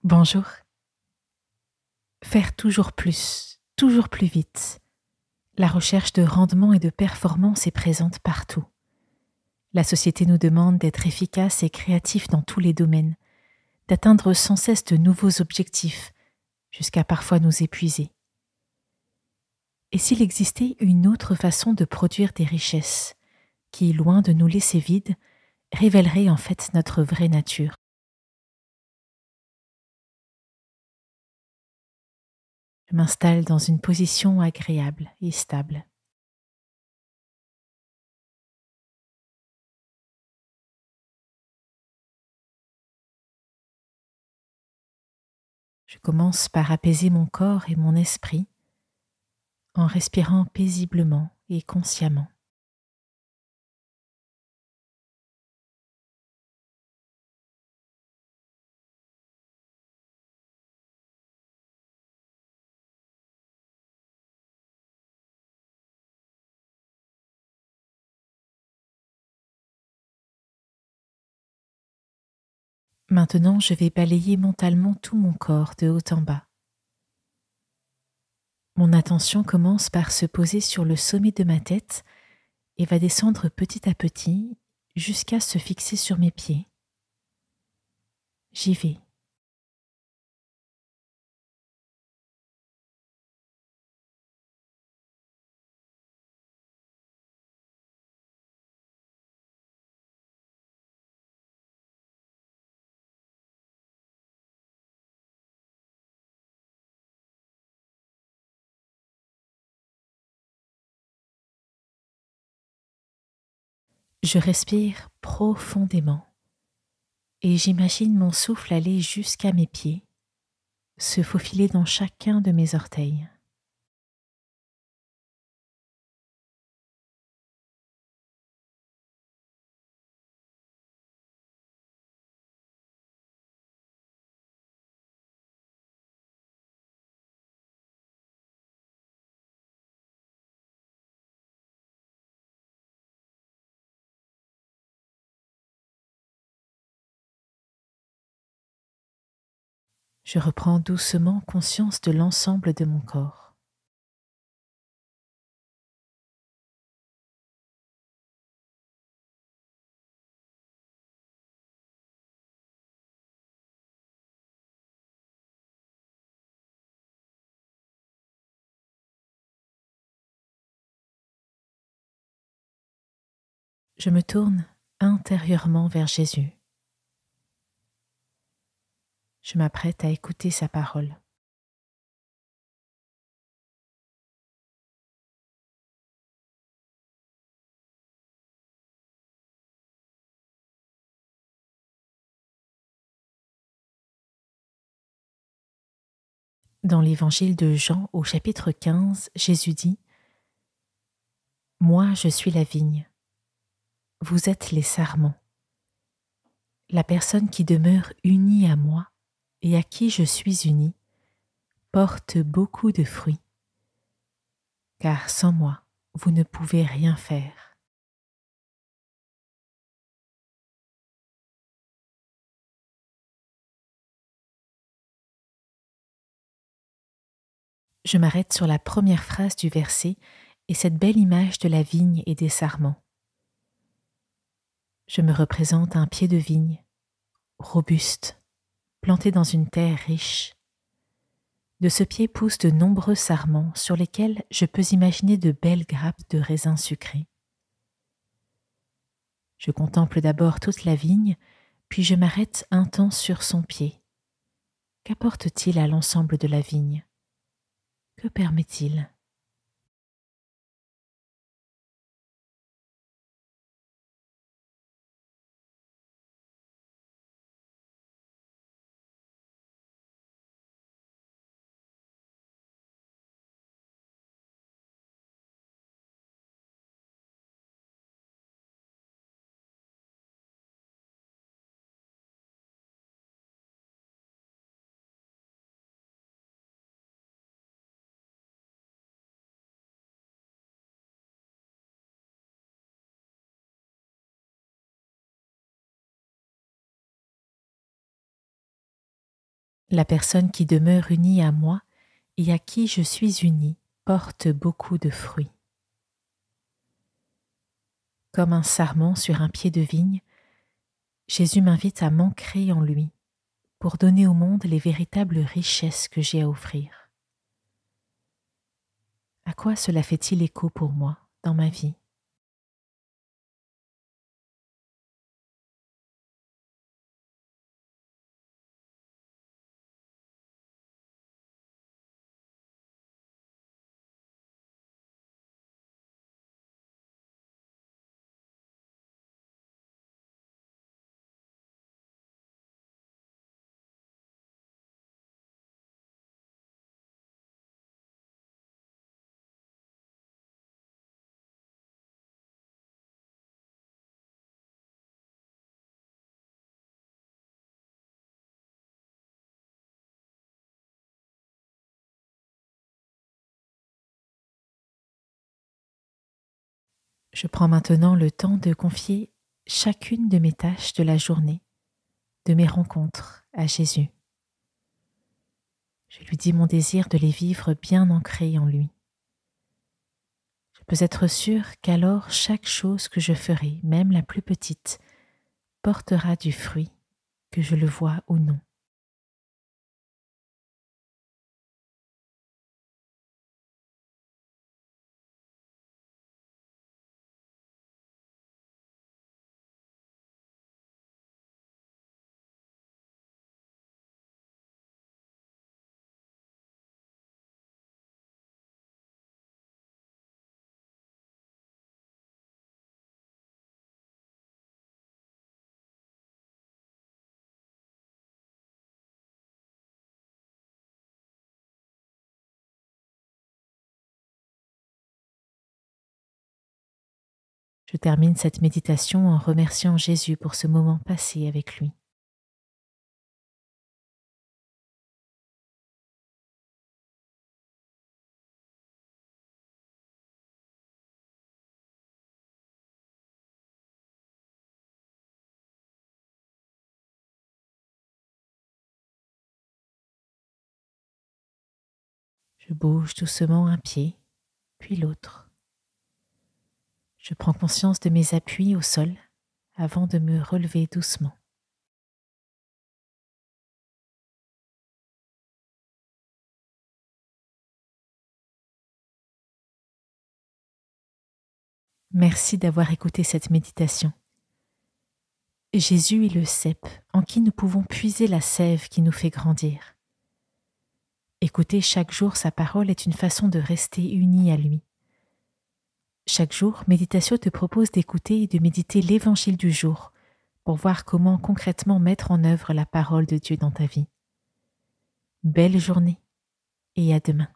Bonjour. Faire toujours plus vite. La recherche de rendement et de performance est présente partout. La société nous demande d'être efficace et créatif dans tous les domaines, d'atteindre sans cesse de nouveaux objectifs, jusqu'à parfois nous épuiser. Et s'il existait une autre façon de produire des richesses, qui, loin de nous laisser vides, révélerait en fait notre vraie nature? Je m'installe dans une position agréable et stable. Je commence par apaiser mon corps et mon esprit en respirant paisiblement et consciemment. Maintenant, je vais balayer mentalement tout mon corps de haut en bas. Mon attention commence par se poser sur le sommet de ma tête et va descendre petit à petit jusqu'à se fixer sur mes pieds. J'y vais. Je respire profondément et j'imagine mon souffle aller jusqu'à mes pieds, se faufiler dans chacun de mes orteils. Je reprends doucement conscience de l'ensemble de mon corps. Je me tourne intérieurement vers Jésus. Je m'apprête à écouter sa parole. Dans l'évangile de Jean au chapitre 15, Jésus dit : « Moi je suis la vigne, vous êtes les sarments. La personne qui demeure unie à moi et à qui je suis unie porte beaucoup de fruits, car sans moi, vous ne pouvez rien faire. » Je m'arrête sur la première phrase du verset et cette belle image de la vigne et des sarments. Je me représente un pied de vigne, robuste, planté dans une terre riche. De ce pied poussent de nombreux sarments sur lesquels je peux imaginer de belles grappes de raisins sucrés. Je contemple d'abord toute la vigne, puis je m'arrête un temps sur son pied. Qu'apporte-t-il à l'ensemble de la vigne? Que permet-il? La personne qui demeure unie à moi et à qui je suis unie porte beaucoup de fruits. Comme un sarment sur un pied de vigne, Jésus m'invite à m'ancrer en lui pour donner au monde les véritables richesses que j'ai à offrir. À quoi cela fait-il écho pour moi dans ma vie? Je prends maintenant le temps de confier chacune de mes tâches de la journée, de mes rencontres à Jésus. Je lui dis mon désir de les vivre bien ancrées en lui. Je peux être sûre qu'alors chaque chose que je ferai, même la plus petite, portera du fruit, que je le vois ou non. Je termine cette méditation en remerciant Jésus pour ce moment passé avec lui. Je bouge doucement un pied, puis l'autre. Je prends conscience de mes appuis au sol avant de me relever doucement. Merci d'avoir écouté cette méditation. Jésus est le cep en qui nous pouvons puiser la sève qui nous fait grandir. Écouter chaque jour sa parole est une façon de rester unis à lui. Chaque jour, Méditatio te propose d'écouter et de méditer l'évangile du jour pour voir comment concrètement mettre en œuvre la parole de Dieu dans ta vie. Belle journée et à demain.